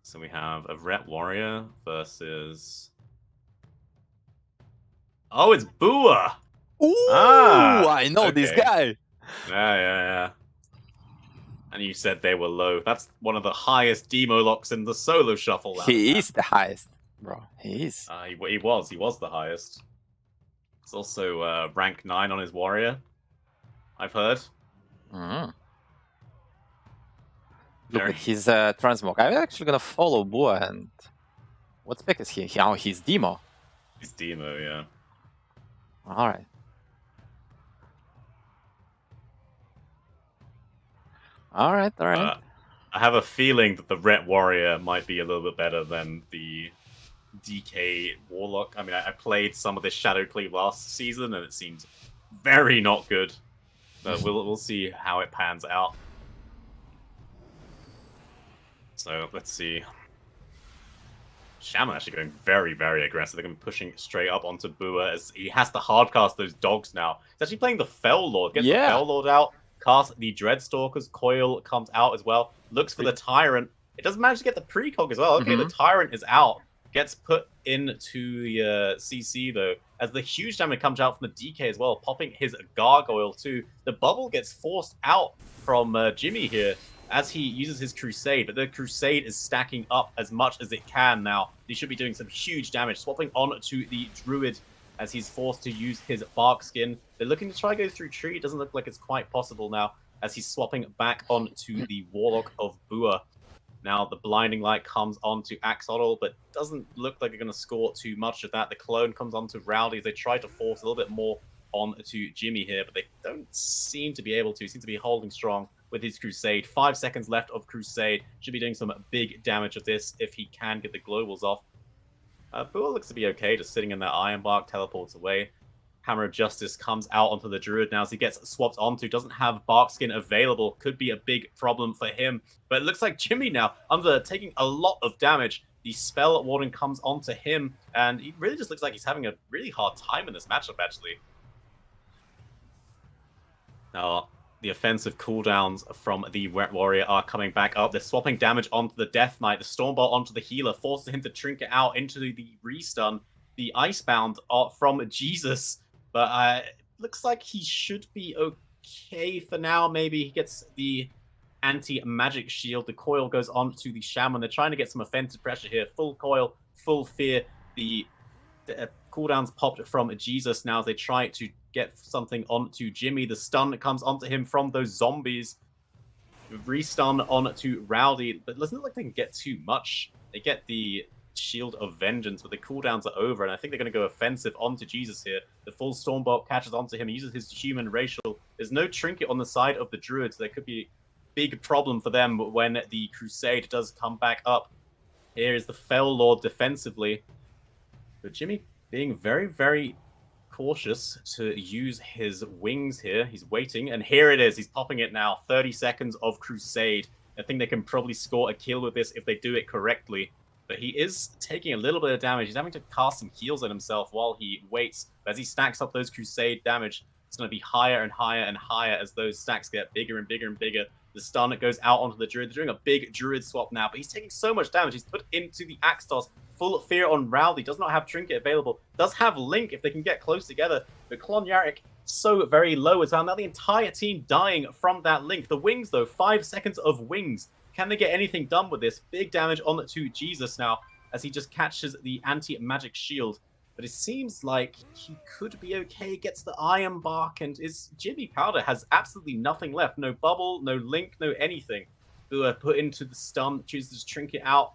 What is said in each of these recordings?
So we have a Ret Warrior versus... Oh, it's Bua! Ooh, Ah! I know this Okay. guy. Yeah. And you said they were low. That's one of the highest demo locks in the solo shuffle. He is the highest, bro. He is. He was the highest. He's also rank 9 on his warrior, I've heard. Mm. Look Very... at his transmog. I'm actually gonna follow Bua and what spec is he? Oh, he's demo. He's demo, yeah. Alright. Alright. I have a feeling that the Ret Warrior might be a little bit better than the DK Warlock. I mean, I played some of this Shadow Cleave last season, and it seemed very not good. But we'll see how it pans out. So let's see. Shaman actually going very, very aggressive. They're going to be pushing straight up onto Bua as he has to hardcast those dogs now. He's actually playing the Fell Lord. Gets the Fell Lord out. Casts the Dreadstalker's Coil comes out as well. Looks for the Tyrant. It doesn't manage to get the precog as well. Okay, the Tyrant is out. Gets put into the CC though. As the huge damage comes out from the DK as well. Popping his Gargoyle too. The bubble gets forced out from Jimmy here as he uses his Crusade, but the Crusade is stacking up as much as it can now. He should be doing some huge damage, swapping on to the Druid as he's forced to use his Bark Skin. They're looking to try to go through tree. It doesn't look like it's quite possible now as he's swapping back on to the Warlock of Bua. Now the Blinding Light comes onto Axolotl, but doesn't look like they're going to score too much of that. The Clone comes onto Rowdy as they try to force a little bit more onto Jimmy here, but they don't seem to be able to. Seem to be holding strong with his Crusade. 5 seconds left of Crusade. Should be doing some big damage of this if he can get the globals off. Bua looks to be okay, just sitting in that Iron Bark, teleports away. Hammer of Justice comes out onto the Druid now as he gets swapped onto. Doesn't have Bark Skin available. Could be a big problem for him. But it looks like Jimmy now, taking a lot of damage. The Spell Warden comes onto him, and he really just looks like he's having a really hard time in this matchup, actually. Now, the offensive cooldowns from the Ret Warrior are coming back up. They're swapping damage onto the Death Knight, the Stormbolt onto the healer, forcing him to trinket out into the restun. The Icebound from Jesus, but it looks like he should be okay for now. Maybe he gets the anti-magic shield. The coil goes on to the Shaman. They're trying to get some offensive pressure here. Full coil, full fear. The cooldowns popped from Jesus now as they try to get something onto Jimmy. The stun comes onto him from those zombies. Restun onto Rowdy, but it doesn't look like they can get too much. They get the Shield of Vengeance, but the cooldowns are over, and I think they're going to go offensive onto Jesus here. The full Stormbolt catches onto him. He uses his human racial. There's no trinket on the side of the Druid, so there could be a big problem for them when the Crusade does come back up. Here is the Fell Lord defensively. But Jimmy being very, very cautious to use his wings here. He's waiting, and here it is. He's popping it now. 30 seconds of Crusade. I think they can probably score a kill with this if they do it correctly. But he is taking a little bit of damage. He's having to cast some heals on himself while he waits. But as he stacks up those Crusade damage, it's going to be higher and higher and higher as those stacks get bigger and bigger and bigger. The stun goes out onto the Druid. They're doing a big Druid swap now, but he's taking so much damage. He's put into the Axe Toss. Full fear on Rowdy. Does not have Trinket available. Does have Link if they can get close together. But Klon Yarrick so very low as well. Now the entire team dying from that Link. The Wings, though, 5 seconds of Wings. Can they get anything done with this? Big damage on to Jesus now as he just catches the anti-magic shield. But it seems like he could be okay. Gets the Iron Bark, and his Jimmy Powder has absolutely nothing left. No bubble, no Link, no anything. Who are put into the stun, chooses to Trinket out.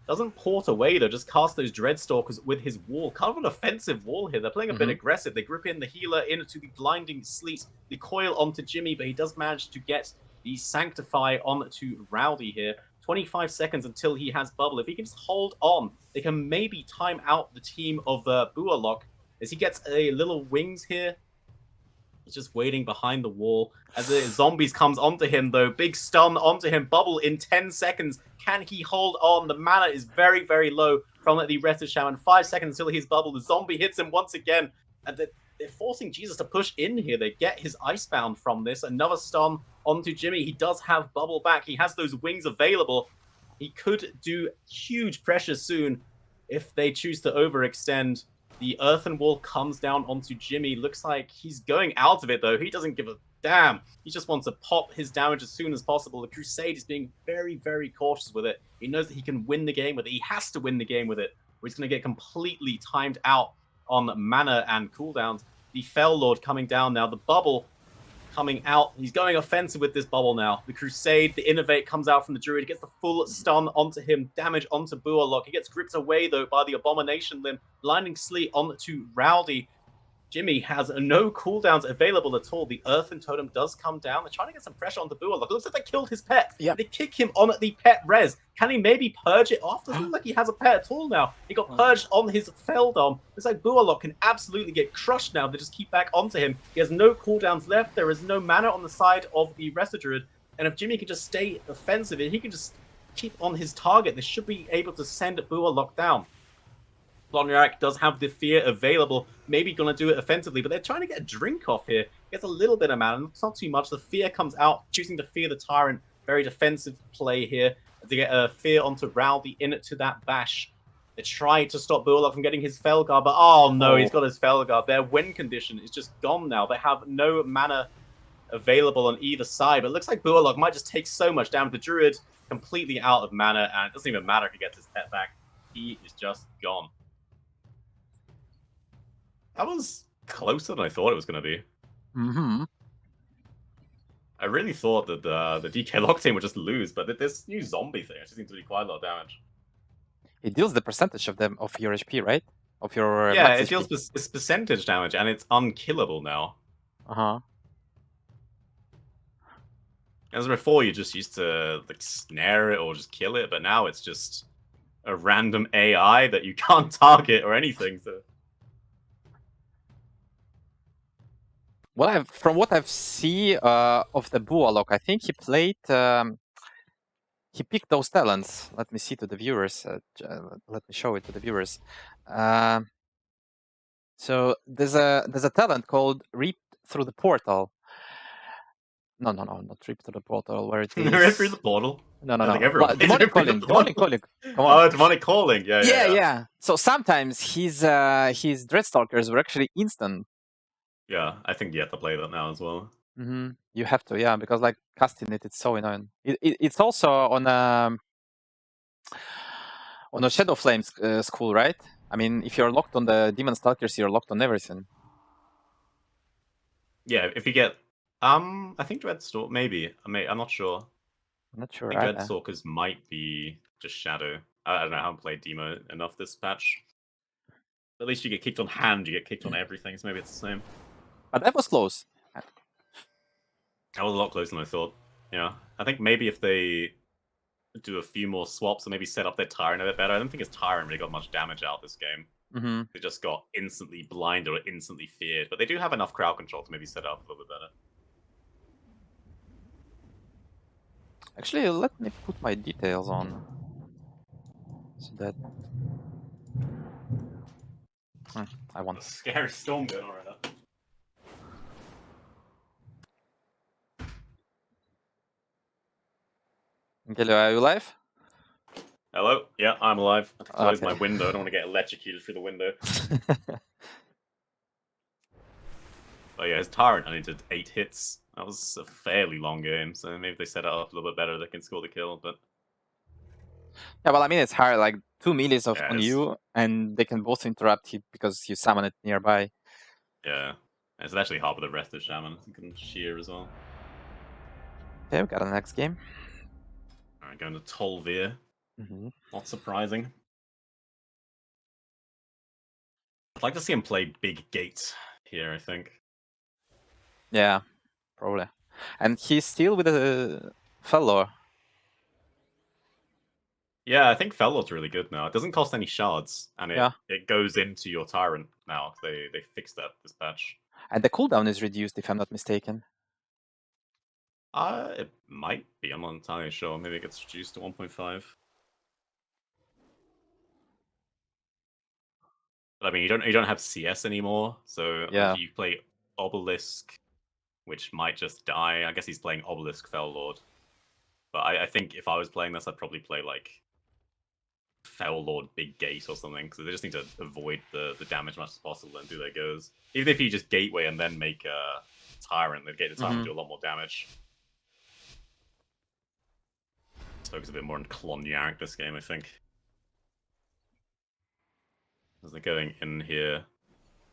Doesn't port away, though. Just cast those Dreadstalkers with his wall. Kind of an offensive wall here. They're playing a bit aggressive. They grip in the healer into the Blinding Sleet. The coil onto Jimmy, but he does manage to get the Sanctify onto Rowdy here. 25 seconds until he has bubble. If he can just hold on, they can maybe time out the team of Bualock as he gets a little wings here. He's just waiting behind the wall. As the zombies comes onto him, though. Big stun onto him. Bubble in 10 seconds. Can he hold on? The mana is very, very low from the Rested Shaman. 5 seconds until he's bubbled. The zombie hits him once again. And they're forcing Jesus to push in here. They get his Icebound from this. Another stun onto Jimmy. He does have bubble back. He has those wings available. He could do huge pressure soon if they choose to overextend. The earthen wall comes down onto Jimmy. Looks like he's going out of it, though. He doesn't give a damn. He just wants to pop his damage as soon as possible. The Crusade is being very, very cautious with it. He knows that he can win the game with it. He has to win the game with it, or he's going to get completely timed out on mana and cooldowns. The Fell Lord coming down now. The bubble coming out. He's going offensive with this bubble now. The Crusade, the Innovate comes out from the Druid. He gets the full stun onto him, damage onto Buarlock. He gets gripped away, though, by the Abomination Limb. Blinding Sleet onto Rowdy. Jimmy has no cooldowns available at all. The Earthen Totem does come down. They're trying to get some pressure onto Buarlock. It looks like they killed his pet. Yep. They kick him on the pet res. Can he maybe purge it off? Doesn't look like he has a pet at all now. He got purged on his Feldom. Looks like Buarlock can absolutely get crushed now. They just keep back onto him. He has no cooldowns left. There is no mana on the side of the Resto Druid. And if Jimmy can just stay offensive, he can just keep on his target. They should be able to send Buarlock down. Blonyarak does have the fear available, maybe going to do it offensively, but they're trying to get a drink off here. Gets a little bit of mana, it's not too much. The fear comes out, choosing to fear the Tyrant. Very defensive play here to get a fear onto Rowdy into that bash. They try to stop Buarlock from getting his Felguard, but oh no, he's got his Felguard. Their win condition is just gone now. They have no mana available on either side, but it looks like Buarlock might just take so much damage. The Druid completely out of mana, and it doesn't even matter if he gets his pet back. He is just gone. That was closer than I thought it was going to be. Mm-hmm. I really thought that the DK Lock team would just lose, but this new zombie thing actually seems to do quite a lot of damage. It deals the percentage of them of your HP, right? Of your yeah, max it deals this percentage damage, and it's unkillable now. As before, you just used to like snare it or just kill it, but now it's just a random AI that you can't target or anything. So. From what I've seen of the Buarlock, I think he played. He picked those talents. Let me see to the viewers. Let me show it to the viewers. So there's a talent called Reap Through the Portal. No, not Reap Through the Portal. Where it is? Reap Through the Portal. No. Demonic Calling. Demonic Calling. Come on. Oh, Demonic Calling. Yeah. So sometimes his Dreadstalkers were actually instant. Yeah, I think you have to play that now as well. Mm-hmm. You have to, yeah, because like casting it's so annoying. It's also on a Shadow Flames school, right? I mean, if you're locked on the Demon Stalkers, you're locked on everything. Yeah, if you get, I think Dreadstalk maybe. I'm not sure. I'm not sure. I think Dreadstalkers might be just Shadow. I don't know. I haven't played Demo enough this patch. At least you get kicked on hand, you get kicked on everything, so maybe it's the same. But that was close. That was a lot closer than I thought. Yeah. I think maybe if they do a few more swaps and maybe set up their Tyrant a bit better. I don't think his Tyrant really got much damage out this game. Mm-hmm. They just got instantly blinded or instantly feared. But they do have enough crowd control to maybe set it up a little bit better. Actually, let me put my details on. So that... I want... A scary storm going on right now. Angelo, are you live? Hello? Yeah, I'm alive. I have to close my window. I don't want to get electrocuted through the window. But yeah, his Tyrant only did 8 hits. That was a fairly long game, so maybe if they set it up a little bit better, they can score the kill, but... Yeah, well, I mean, it's hard, like 2 melees on you, and they can both interrupt you because you summon it nearby. Yeah. It's actually hard with the rest of Shaman. You can shear as well. Okay, we got the next game. Alright, going to Tolvir. Mm-hmm. Not surprising. I'd like to see him play Big Gate here, I think. Yeah, probably. And he's still with a fellow. Yeah, I think Fellow's really good now. It doesn't cost any shards, and it goes into your Tyrant now. They fixed that this patch. And the cooldown is reduced, if I'm not mistaken. It might be. I'm not entirely sure. Maybe it gets reduced to 1.5. But I mean, you don't have CS anymore, so if you play Obelisk, which might just die. I guess he's playing Obelisk Fell Lord. But I think if I was playing this, I'd probably play like Fell Lord Big Gate or something, because they just need to avoid the damage as much as possible and do their goes. Even if you just Gateway and then make a Tyrant, the Tyrant do a lot more damage. Let's focus a bit more on Klonyarik this game, I think. As they're going in here,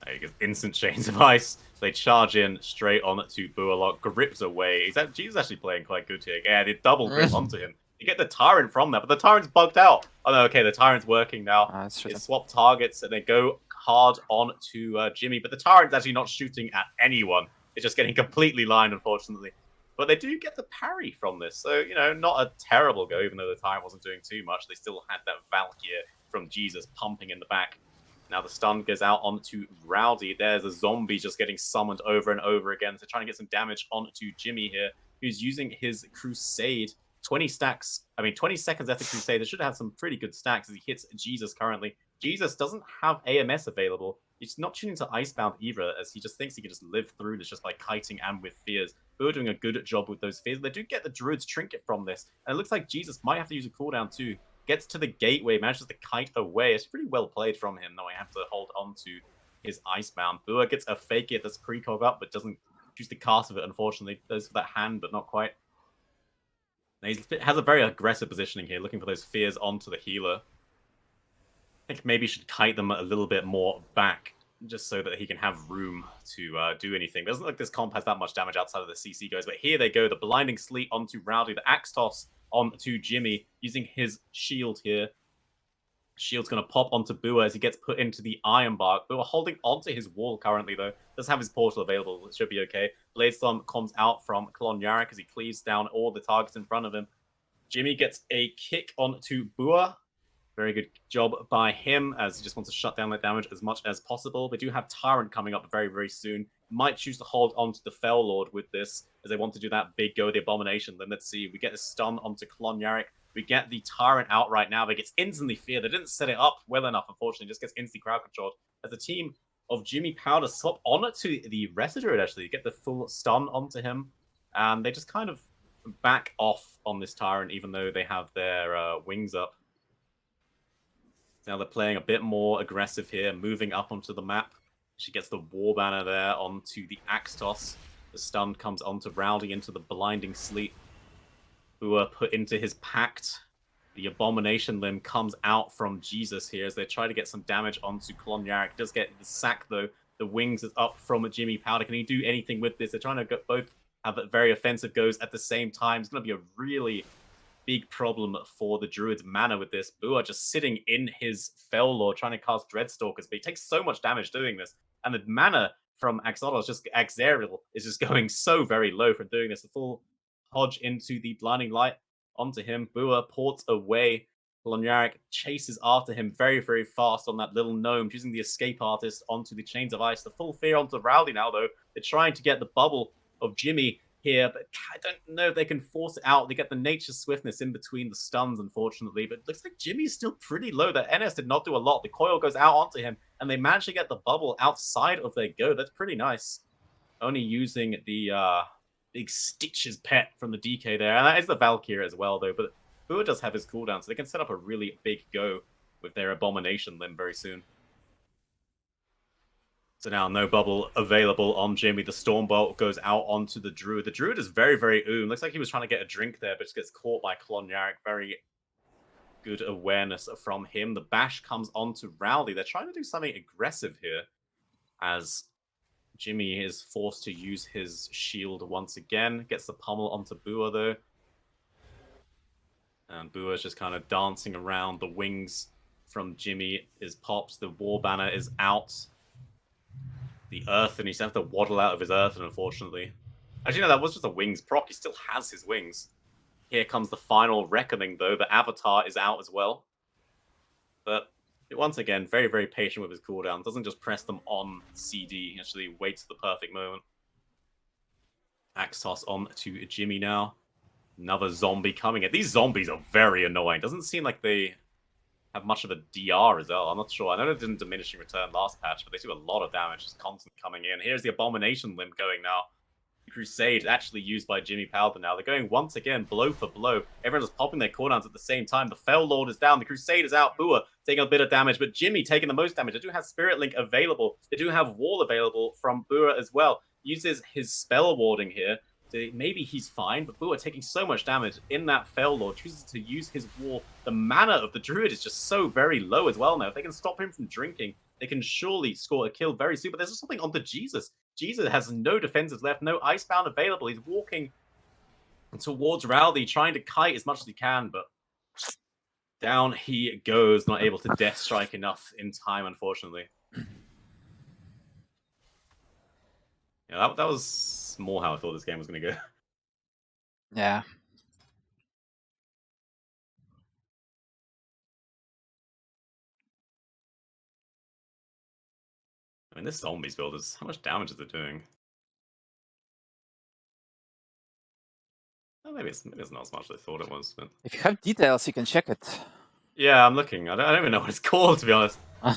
I guess instant chains of ice. They charge in straight on to Bualok, grips away. Jesus actually playing quite good here. Yeah, they double grip onto him. You get the Tyrant from that, but the Tyrant's bugged out. Oh no, okay, the Tyrant's working now. They swap targets and they go hard on to Jimmy, but the Tyrant's actually not shooting at anyone. It's just getting completely lined, unfortunately. But they do get the parry from this, so, you know, not a terrible go, even though the Tyrant wasn't doing too much. They still had that Valkyrie from Jesus pumping in the back. Now the stun goes out onto Rowdy. There's a zombie just getting summoned over and over again. So trying to get some damage onto Jimmy here, who's using his Crusade. 20 stacks, 20 seconds after Crusade. They should have some pretty good stacks as he hits Jesus currently. Jesus doesn't have AMS available. He's not tuning to Icebound either, as he just thinks he can just live through this just by kiting and with fears. We're doing a good job with those fears. They do get the Druid's Trinket from this. And it looks like Jesus might have to use a cooldown too. Gets to the gateway, manages to kite away. It's pretty well played from him, though I have to hold on to his Icebound. Bua gets a fake it that's precog up, but doesn't choose the cast of it, unfortunately. Goes for that hand, but not quite. He has a very aggressive positioning here, looking for those fears onto the healer. I think maybe he should kite them a little bit more back, just so that he can have room to do anything. It doesn't look like this comp has that much damage outside of the CC goes, but here they go. The Blinding Sleet onto Rowdy, the Axe Toss onto Jimmy, using his shield here. Shield's going to pop onto Bua as he gets put into the Iron Bark. Bua holding onto his wall currently, though. Does have his portal available. It should be okay. Bladestorm comes out from Klonyarik as he cleaves down all the targets in front of him. Jimmy gets a kick onto Bua. Very good job by him, as he just wants to shut down that damage as much as possible. They do have Tyrant coming up very, very soon. Might choose to hold onto the Fell Lord with this, as they want to do that big go, the Abomination. Then let's see. We get a stun onto Klonyarik. We get the Tyrant out right now, but gets instantly feared. They didn't set it up well enough, unfortunately. Just gets instantly crowd controlled. As the team of Jimmy Powder swap on to the rest of the Druid, actually. Get the full stun onto him. And they just kind of back off on this Tyrant, even though they have their wings up. Now they're playing a bit more aggressive here, moving up onto the map. She gets the War Banner there onto the Axe Toss. The stun comes onto Rowdy into the Blinding Sleep. Bua put into his Pact. The Abomination Limb comes out from Jesus here as they try to get some damage onto Klonyarik. Does get the sack though. The wings is up from Jimmy Powder. Can he do anything with this? They're trying to both have very offensive goes at the same time. It's going to be a really big problem for the Druid's mana with this. Bua just sitting in his Fell Lord trying to cast Dreadstalkers, but he takes so much damage doing this. And the mana from Axariel is just going so very low from doing this. The full Hodge into the Blinding Light onto him. Bua ports away. Klonyarik chases after him very, very fast on that little gnome, using the Escape Artist onto the Chains of Ice. The full fear onto Rowdy now, though. They're trying to get the bubble of Jimmy here, but I don't know if they can force it out. They get the Nature Swiftness in between the stuns, unfortunately, but it looks like Jimmy's still pretty low. The NS did not do a lot. The coil goes out onto him, and they manage to get the bubble outside of their go. That's pretty nice. Only using the big Stitches pet from the DK there, and that is the Valkyrie as well, though, but Bua does have his cooldown, so they can set up a really big go with their Abomination Limb very soon. So now no bubble available on Jimmy. The Stormbolt goes out onto the Druid. The Druid is very, very oom. Looks like he was trying to get a drink there, but just gets caught by Klonyarik. Very good awareness from him. The Bash comes onto Rowdy. They're trying to do something aggressive here, as Jimmy is forced to use his shield once again. Gets the pummel onto Bua, though. And Bua's just kind of dancing around. The wings from Jimmy is pops. The War Banner is out. The Earth, and he's have to waddle out of his Earth, unfortunately. Actually, no, that was just a wings proc. He still has his wings. Here comes the final reckoning, though. The Avatar is out as well. But once again, very, very patient with his cooldown. Doesn't just press them on CD. He actually waits the perfect moment. Axe toss on to Jimmy now. Another zombie coming in. These zombies are very annoying. Doesn't seem like they have much of a DR as well. I'm not sure. I know it didn't diminishing return last patch, but they do a lot of damage just constant coming in. Here's the Abomination Limb going now. Crusade actually used by Jimmy Paladin now. They're going once again blow for blow. Everyone's popping their cooldowns at the same time. The Fell Lord is down. The Crusade is out. Bua taking a bit of damage, but Jimmy taking the most damage. They do have Spirit Link available. They do have Wall available from Bua as well. Uses his spell warding here. So maybe he's fine, but Bua taking so much damage in that Fell Lord, chooses to use his wall. The mana of the Druid is just so very low as well now. If they can stop him from drinking, they can surely score a kill very soon. But there's something onto Jesus. Jesus has no defenses left, no Icebound available. He's walking towards Rowdy, trying to kite as much as he can, but down he goes, not able to death strike enough in time, unfortunately. Yeah, that was more how I thought this game was going to go. Yeah. I mean, this zombies build is how much damage is it doing? Oh, maybe it's not as much as I thought it was. But If you have details, you can check it. yeah, I'm looking. I don't even know what it's called, to be honest. I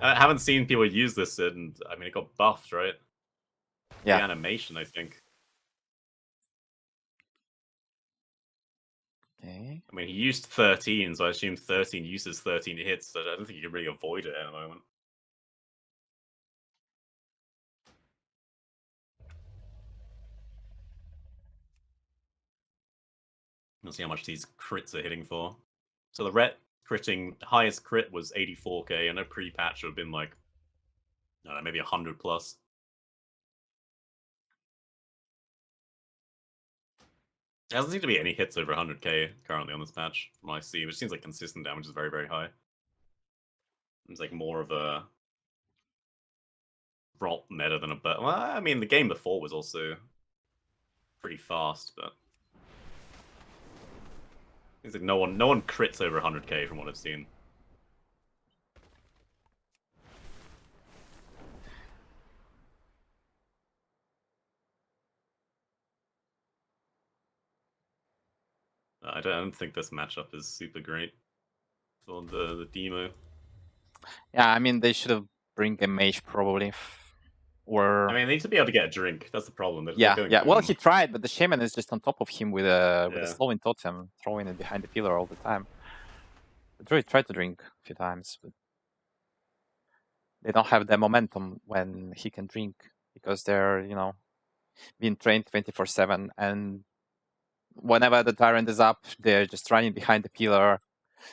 haven't seen people use this, and I mean, it got buffed, right? Yeah. The animation, I think. Okay. I mean, he used 13, so I assume 13 uses 13 hits, so I don't think you can really avoid it at the moment. We'll see how much these crits are hitting for. So the ret critting, the highest crit was 84k, and a pre-patch would have been like, I don't know, maybe 100 plus. There doesn't seem to be any hits over 100k currently on this patch, from what I see, which seems like consistent damage is very, very high. It's like more of a rot meta than a but. Well, I mean, the game before was also pretty fast, but it's like no one crits over 100k from what I've seen. I don't think this matchup is super great for the demo. Yeah, I mean, they should have bring a mage probably. Or I mean, they need to be able to get a drink. That's the problem. They're yeah, going yeah. Well, boom. he tried, but the shaman is just on top of him with a Yeah. slowing totem, throwing it behind the pillar all the time. The druid tried to drink a few times, but they don't have the momentum when he can drink because they're, being trained 24/7, and whenever the tyrant is up, they're just running behind the pillar,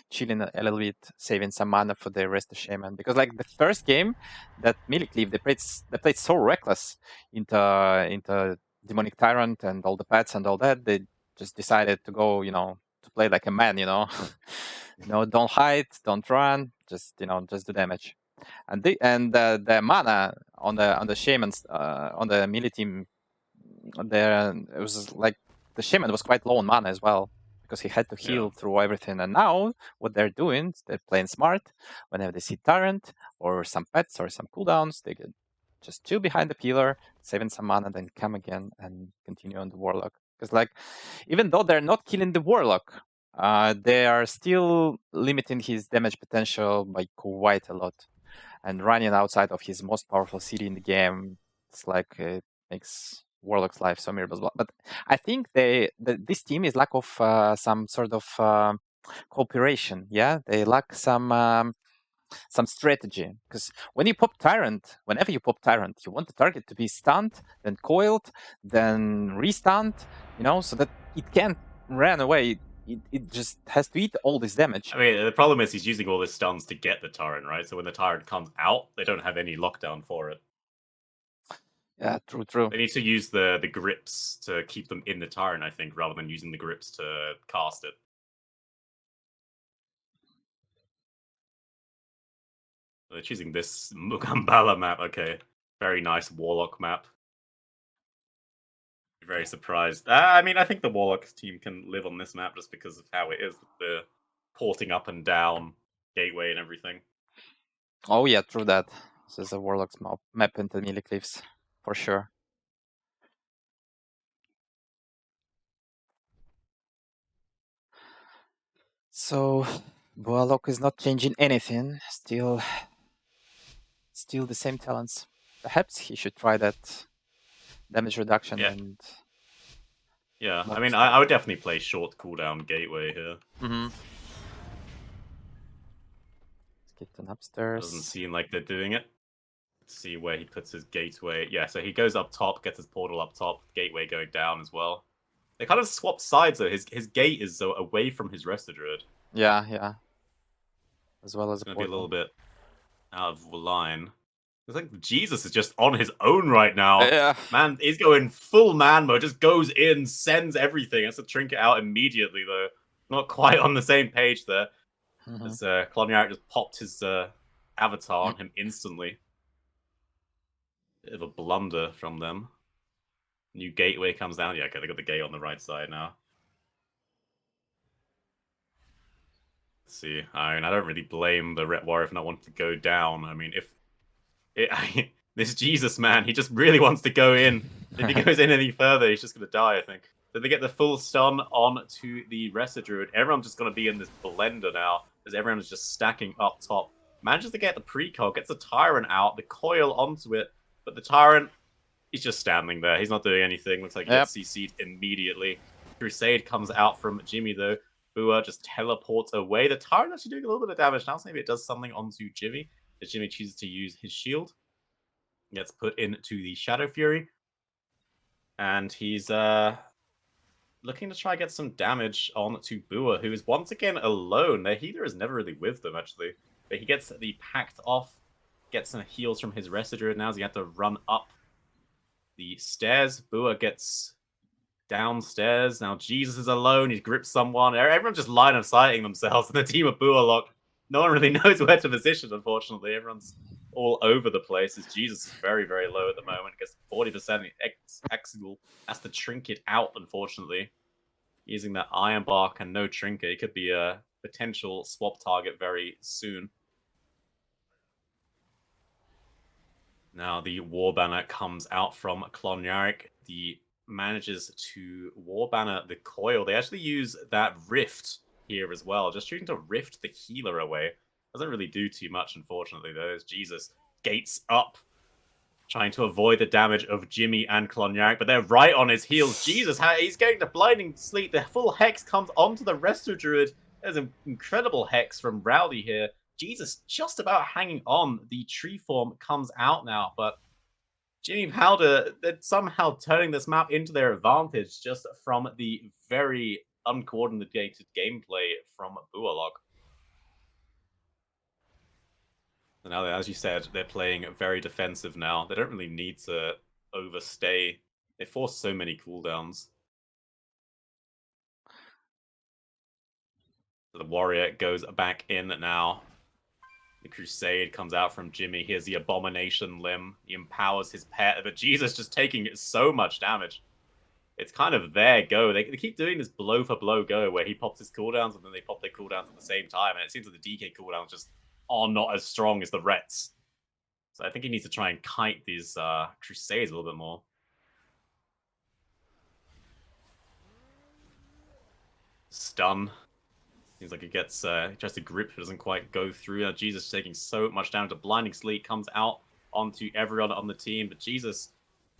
chilling a little bit, saving some mana for the rest of shaman. Because like the first game, that Milicleave, they played so reckless into demonic tyrant and all the pets and all that. They just decided to go, to play like a man. Don't hide, don't run, just just do damage. And the mana on the shamans on the melee team there, it was like the shaman was quite low on mana as well because he had to heal through everything. And now what they're doing, they're playing smart. Whenever they see Tyrant or some pets or some cooldowns, they can just chill behind the pillar, saving some mana, then come again and continue on the Warlock. Because like, even though they're not killing the Warlock, they are still limiting his damage potential by quite a lot. And running outside of his most powerful city in the game, it's like it makes Warlock's life so miserable. But I think this team is lack of some sort of cooperation. Yeah, they lack some strategy, because whenever you pop Tyrant, you want the target to be stunned, then coiled, then restunned, so that it can't run away. It just has to eat all this damage. I mean, the problem is he's using all his stuns to get the Tyrant, right? So when the Tyrant comes out, they don't have any lockdown for it. Yeah, true. They need to use the grips to keep them in the Tyrant, I think, rather than using the grips to cast it. So they're choosing this Mugambala map. Okay, very nice Warlock map. Very surprised. I mean, I think the Warlock team can live on this map just because of how it is with the porting up and down gateway and everything. Oh yeah, true that. This is a Warlock's map into Melee Cliffs, for sure. So Warlock is not changing anything. Still the same talents. Perhaps he should try that damage reduction Yeah. and Yeah, I mob mean, stuff. I would definitely play short cooldown gateway here. Let's get an Doesn't upstairs. seem like they're doing it. Let's see where he puts his gateway. Yeah, so he goes up top, gets his portal up top, gateway going down as well. They kind of swapped sides though. His gate is away from his Resto Druid. Yeah, yeah. As well as It's a gonna be a little portal. bit out of line. It's like Jesus is just on his own right now. Yeah. Man, he's going full man mode, just goes in, sends everything. Has to trinket out immediately though. Not quite on the same page there. As Klonyark just popped his avatar on him instantly. Bit of a blunder from them. New gateway comes down. Yeah, okay, they got the gate on the right side now. Let's see. I mean, I don't really blame the Ret Warrior for not wanting to go down. I mean, this Jesus man, he just really wants to go in. If he goes in any further, he's just going to die, I think. So they get the full stun on to the Resto Druid. Everyone's just going to be in this blender now, as everyone is just stacking up top. Manages to get the precog, gets the Tyrant out, the coil onto it, but the Tyrant, he's just standing there. He's not doing anything. Looks like he gets CC'd immediately. Crusade comes out from Jimmy, though. Bua just teleports away. The Tyrant actually doing a little bit of damage now, so maybe it does something onto Jimmy, as Jimmy chooses to use his shield. Gets put into the Shadow Fury. And he's looking to try get some damage on to Bua, who is once again alone. Their healer is never really with them, actually. But he gets the Pact off, gets some heals from his Resto Druid now, so he has to run up the stairs. Bua gets downstairs. Now Jesus is alone. He grips someone. Everyone's just line of sighting themselves. And the team of Bua lock, no one really knows where to position, unfortunately. Everyone's all over the place as Jesus is very, very low at the moment. Gets 40% Exegul. Has to trinket out, unfortunately. Using that Iron Bark and no trinket. It could be a potential swap target very soon. Now the War Banner comes out from Klonyark. The manages to War Banner the coil. They actually use that Rift here as well. Just trying to Rift the healer away. Doesn't really do too much, unfortunately, though. As Jesus gates up, trying to avoid the damage of Jimmy and Klonyark, but they're right on his heels. Jesus, he's going to Blinding Sleep. The full Hex comes onto the Resto Druid. There's an incredible Hex from Rowdy here. Jesus just about hanging on. The tree form comes out now, but Jimmy Powder, they're somehow turning this map into their advantage just from the very uncoordinated gameplay from Bualog. So now, as you said, they're playing very defensive now. They don't really need to overstay. They force so many cooldowns. So the Warrior goes back in now. The Crusade comes out from Jimmy. Here's the Abomination Limb. He empowers his pet, but Jesus just taking so much damage. It's kind of their go. They keep doing this blow for blow go where he pops his cooldowns and then they pop their cooldowns at the same time. And it seems that the DK cooldowns just are not as strong as the Rets. So I think he needs to try and kite these Crusades a little bit more. Stun. Seems like he gets tries to grip, but doesn't quite go through. Now Jesus taking so much damage. The Blinding Sleep comes out onto everyone on the team, but Jesus,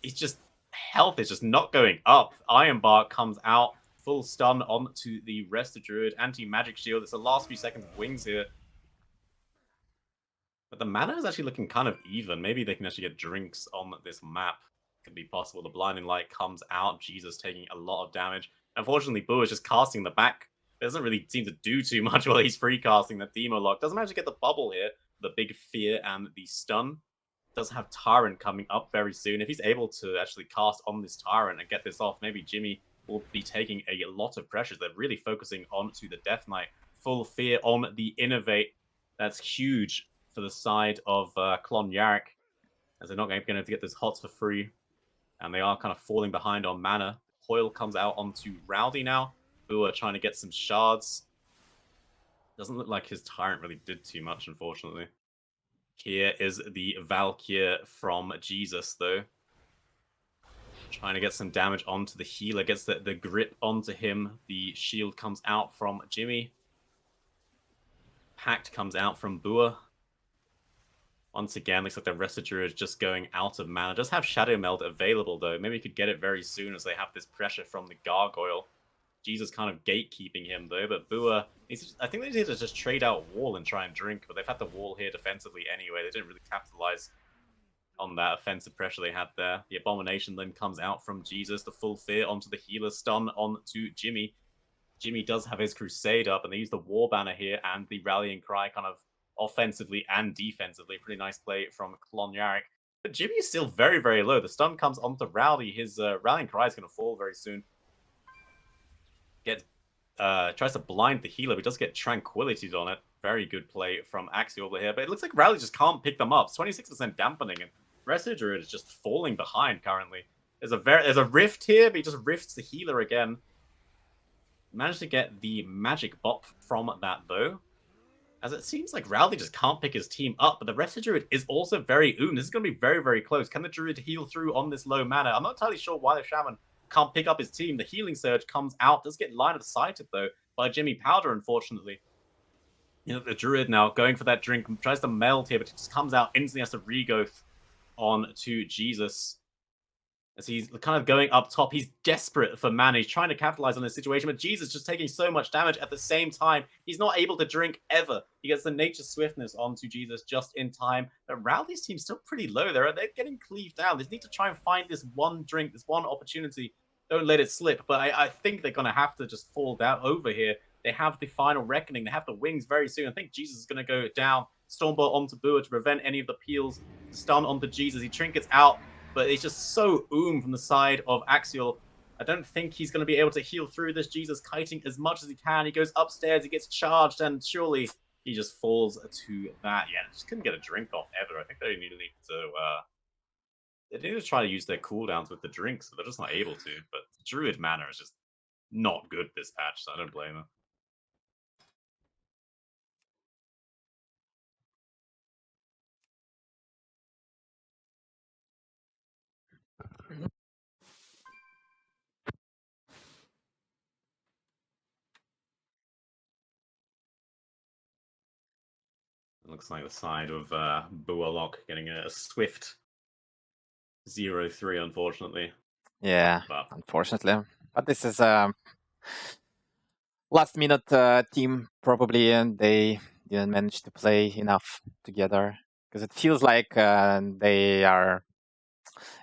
he's just health is just not going up. Iron Bark comes out, full stun onto the Resto Druid, anti-magic shield. It's the last few seconds of wings here. But the mana is actually looking kind of even. Maybe they can actually get drinks on this map. Could be possible. The Blinding Light comes out. Jesus taking a lot of damage. Unfortunately, Boo is just casting the back. It doesn't really seem to do too much while he's free casting the Demo Lock. Doesn't manage to get the bubble here. The big fear and the stun. Does have Tyrant coming up very soon. If he's able to actually cast on this Tyrant and get this off, maybe Jimmy will be taking a lot of pressures. They're really focusing onto the Death Knight. Full fear on the Innovate. That's huge for the side of Klonyark, as they're not going to be able to get those hots for free. And they are kind of falling behind on mana. Coil comes out onto Rowdy now, who are trying to get some shards. Doesn't look like his Tyrant really did too much, unfortunately. Here is the Valkyr from Jesus, though. Trying to get some damage onto the healer. Gets the grip onto him. The shield comes out from Jimmy. Pact comes out from Bua. Once again, looks like the Resto Druid is just going out of mana. Does have Shadow Meld available, though. Maybe he could get it very soon as they have this pressure from the Gargoyle. Jesus kind of gatekeeping him, though. But Bua, I think they need to just trade out Wall and try and drink. But they've had the Wall here defensively anyway. They didn't really capitalize on that offensive pressure they had there. The Abomination then comes out from Jesus. The Full Fear onto the Healer. Stun onto Jimmy. Jimmy does have his Crusade up, and they use the War Banner here and the Rallying Cry kind of offensively and defensively. Pretty nice play from Klonyarik. But Jimmy is still very, very low. The stun comes onto Rowdy. His Rallying Cry is going to fall very soon. Tries to blind the healer, but does get Tranquility on it. Very good play from Axial over here. But it looks like Rally just can't pick them up. It's 26% dampening, and Resto Druid is just falling behind currently. There's a rift here, but he just rifts the healer again. Managed to get the magic bop from that, though. As it seems like Rowdy just can't pick his team up, but the Resto Druid is also very This is going to be very, very close. Can the Druid heal through on this low mana? I'm not entirely sure why the Shaman can't pick up his team. The Healing Surge comes out. Does get line of sighted, though, by Jimmy Powder, unfortunately. You know, the Druid now going for that drink, tries to meld here, but it just comes out instantly, has to regrowth on to Jesus. As he's kind of going up top, he's desperate for mana. He's trying to capitalize on this situation, but Jesus just taking so much damage at the same time. He's not able to drink ever. He gets the Nature Swiftness onto Jesus just in time. But Rowdy's team's still pretty low. They're getting cleaved down. They need to try and find this one drink, this one opportunity. Don't let it slip. But I think they're going to have to just fall down over here. They have the final reckoning. They have the wings very soon. I think Jesus is going to go down. Stormbolt onto Bua to prevent any of the peels. Stun onto Jesus. He trinkets out, but it's just so from the side of Axial. I don't think he's going to be able to heal through this. Jesus kiting as much as he can. He goes upstairs, he gets charged, and surely he just falls to that. Yeah, just couldn't get a drink off ever. I think they need to try to use their cooldowns with the drinks, but they're just not able to. But Druid mana is just not good this patch, so I don't blame them. It looks like the side of Bualok getting a swift 0-3, unfortunately. Yeah, But unfortunately. But this is last minute team probably, and they didn't manage to play enough together because it feels like they are.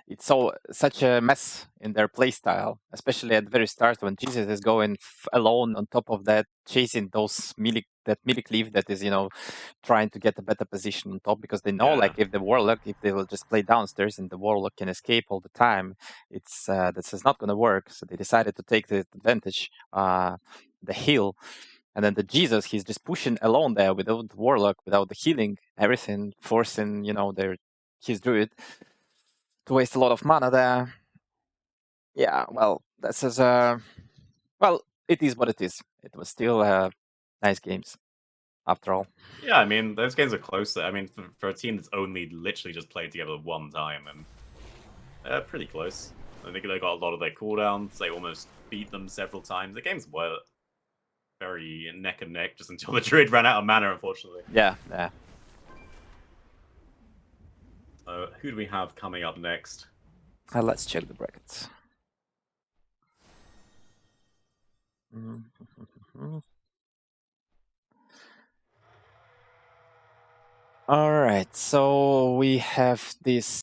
It's such a mess in their playstyle, especially at the very start when Jesus is going alone on top of that, chasing that melee cleave that is, trying to get a better position on top because they know, like, if they will just play downstairs and the Warlock can escape all the time, this is not going to work. So they decided to take the advantage, the heal. And then the Jesus, he's just pushing alone there without the Warlock, without the healing, everything, forcing, his Druid to waste a lot of mana there. Yeah, well, this is well, it is what it is. It was still nice games, after all. yeah, I mean, those games are closer. I mean, for a team that's only literally just played together one time, and they're pretty close. I think they got a lot of their cooldowns. They almost beat them several times. The games were very neck and neck just until the Druid ran out of mana, unfortunately. Yeah. Who do we have coming up next? Let's check the brackets. All right, so we have this